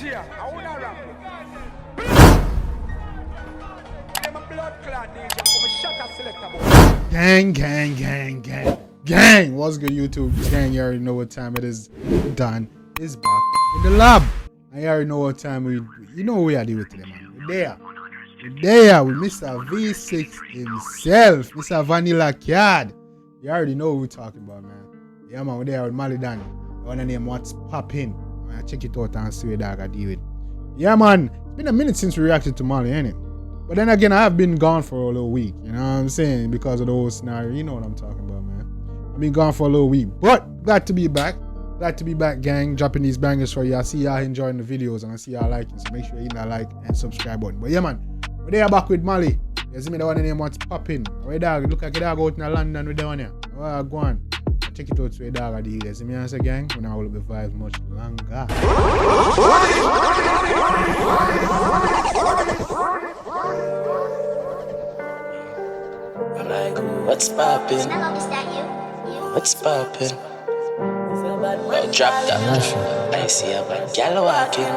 DJ, I wanna rap. I'm a blood clot DJ, I'm a shut up selector. Gang, gang, gang, gang. Gang! What's good, YouTube? Gang, you already know what time it is. Don is back in the lab. I already know what time you know what we are doing today, man. We're there. We're there with Mr. V6 himself, Mr. Vanilla Card. You already know what we're talking about, man. Yeah, man, we're there with Malie Donn. I want to name what's poppin'. I check it out and see what dog I deal with. Yeah, man, it's been a minute since we reacted to Malie, ain't it? But then again, I have been gone for a little week, you know what I'm saying? Because of the whole scenario, you know what I'm talking about, man. I've been gone for a little week, but glad to be back. Glad to be back, gang, dropping these bangers for you. I see y'all enjoying the videos and I see y'all liking, so make sure you hit that like and subscribe button. But yeah, man, we're there back with Malie. You see me, the one name what's poppin'. Where dog, look like a dog out in London with that one here. Oh, go on. Check it out, so a dog I deal. You see me, answer, gang? We're not going to be vibes much longer. I'm like, what's poppin'? What's poppin'? Oh, drop that. I see a bad gal walking.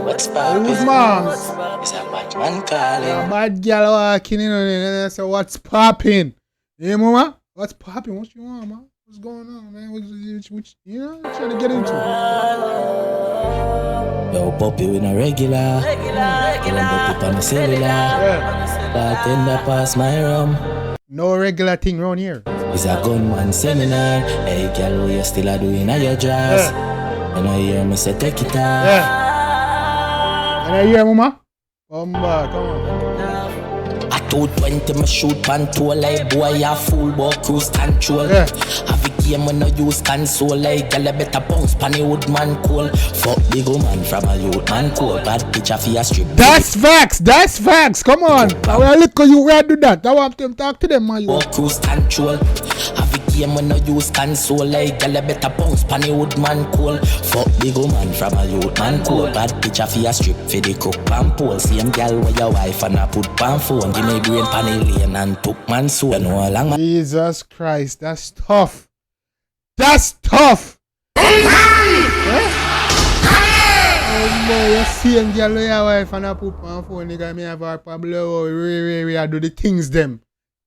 What's poppin'? Who's moms? It's a bad man calling. A bad gal walking in and so what's poppin'? Hey, mama? What's poppin'? What you want, man? What's going on, man? What you know, what you trying to get into? Yo, Poppy, we no regular. Pull on the cellular. Bartender pass my rum. No regular thing around here. It's a gunman seminar. Hey, girl, what you still a doing at your dress? You know, hear me say take it off. And I hear, mama? Come back, come on. I 220 me shoot pantool like boy a full ball cruise control. Have a game when I use console like girl better bounce pan the woodman cool. Fuck big man from a youth man cool. Bad picture for your strip. That's facts, that's facts. Come on. I will look at you where I do that. I want them talk to them, man. Ball cruise control. Have a game when I use console like girl better bounce pan the woodman cool. Fuck big man from a youth man cool. Bad picture for your strip for the cook pan pole. Same girl with your wife and I put pan phone. Give me brain pan alien and took man soul. You know long man. Jesus Christ, that's tough. That's tough. Oh boy, you see a girl with your wife and I put pan phone, nigga. Me have a problem. We do the things them.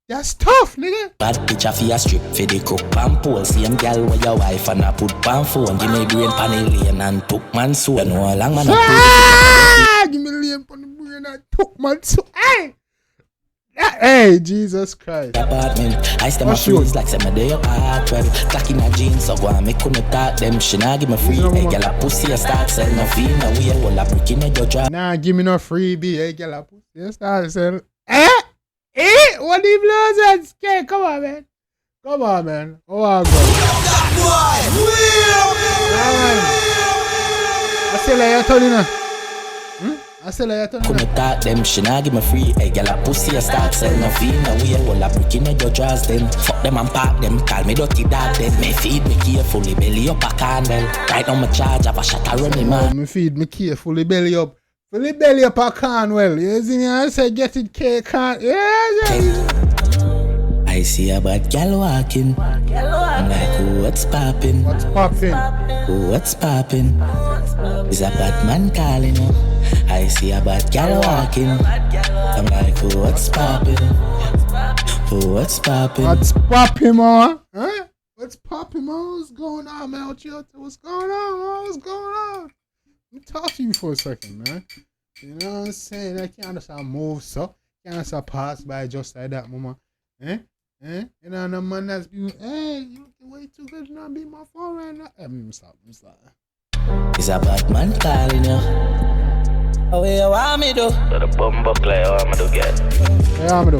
That's tough, nigga. Bad picture for your strip for the cook pan pole. Same girl with your wife and I put pan phone. Give me brain pan alien and took man soul. You know long man. Give me alien pan the brain and took man soul. Hey. Hey, Jesus Christ. Apartment. I stay my shoes like some day apart. Well, clack in a jeans, so go and make couldn't talk them. She nah give me free. Hey, girl, a pussy, I start selling no fee. No way, well, I break in your job. Nah, give me no freebie. Hey, girl, a pussy, I start selling. What the blows and come on, man. Come on, man. Oh, I'm going. I say like you're turning on. I say like you're turning on. Talk them, she nah give me free. Hey, girl, a pussy, I start selling no fee. No way, well, I break in your drawers then. Fuck them and park them, call me dirty dog then. Me feed me carefully, belly up a candle. Right now, my charge, have a shot a running man. Me feed me carefully, belly up. Fully belly up a Cornwell. You see me? I say get it cake on. Yeah. I see a bad gal walking. I'm like, what's poppin'? What's poppin'? What's poppin'? Is a bad man calling you? I see a bad gal walking. I'm like, what's poppin'? What's poppin'? What's poppin', man? Huh? What's poppin', man? What's going on, man? What's going on, man? What's going on? Let me talk to you for a second, man. You know what I'm saying? I can't just move, so. Can't just pass by just like that, mama. You know, the man that's been, hey, you looking way too good to not be my phone right now. Stop. Is a bad man calling you? Oh, you want me to? So the bumbo play, how I'm gonna get?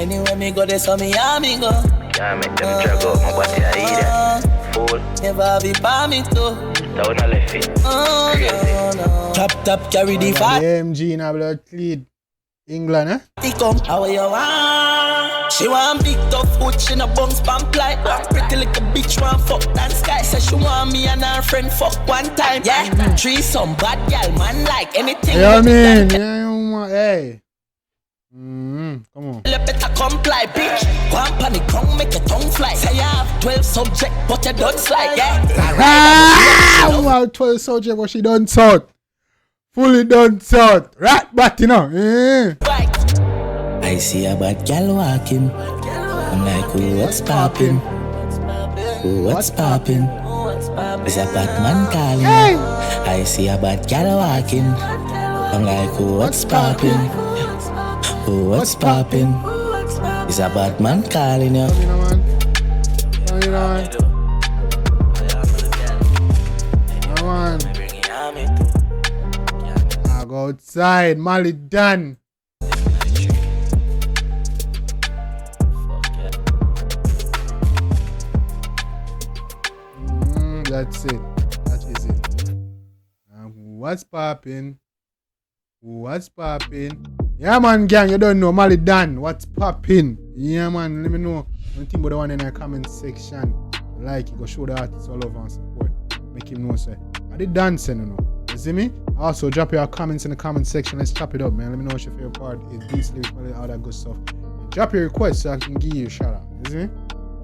Anyway, me go there, so me, me go. Can't make them drag out my body, I eat it. Fool. Never be by me too. Down a left it. No. Top, carry the fat. AMG in a blood clean. England, eh? How you want? She want big tough foot, she no bounce pump like. Pretty little bitch want fuck dance guy. Say she want me and her friend fuck one time. Yeah, threesome, bad girl, man like anything. Yeah, I mean, yeah, hey. Come on. You better comply, bitch. One panic, tongue make your tongue fly. Say you have 12 subject, but you don't slide, yeah. Wow, 12 subject, but she don't talk. Fully done south. Right back, you know. I see a bad gal walking. I'm like, what's poppin'? What's poppin'? Is a bad man calling? Hey. I see a bad gal walking. I'm like, what's poppin'? What's poppin'? Is a bad man calling you? You know, man. You know, man. Come on. I go outside. Malie Donn. That's it. That is it. What's poppin'? What's poppin'? Yeah, man, gang, you don't know Malie Donn. What's poppin'? Yeah, man, let me know. Don't think about the one in the comment section. Like it, go show the artist all over and support. Make him know, say, I did dancing, you know. You see me? Also, drop your comments in the comment section. Let's chop it up, man. Let me know what your favorite part is. Beats, lyrics, all that good stuff. Drop your request so I can give you a shout out. You see me?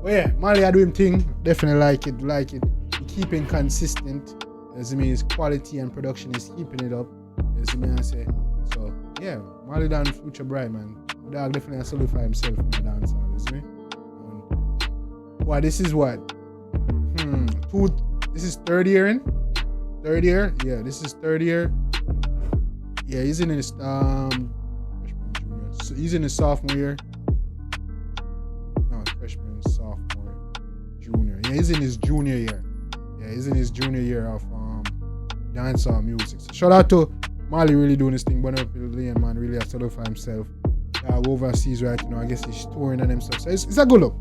But yeah, Malie, I do him thing. Definitely like it. He keeping consistent. You see me? His quality and production is keeping it up. You see me? I say. So yeah, Malie Donn, future bright, man. The dog definitely solidify himself in the dance hall. You see me? Well, this is what? This is third year in? Third year? Yeah, this is third year. Yeah, he's in his freshman, junior. So he's in his sophomore year. No, freshman, sophomore, junior. Yeah, he's in his junior year. Yeah, he's in his junior year of dancehall music. So shout out to Malie, really doing this thing, but up Lane, man, really has solidify himself. Overseas right now. I guess he's touring and himself. So it's a good look.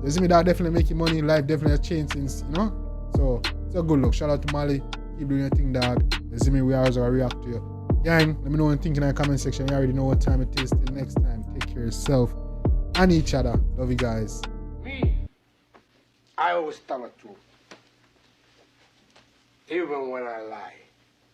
You see me, that definitely making money. Life definitely has changed since, you know. So it's a good look. Shout out to Malie. Keep doing your thing, dog. You see me, we always gonna react to you. Gang, let me know what you think in the comment section. You already know what time it is. Till next time, take care of yourself and each other. Love you guys. Me, I always tell the truth. Even when I lie.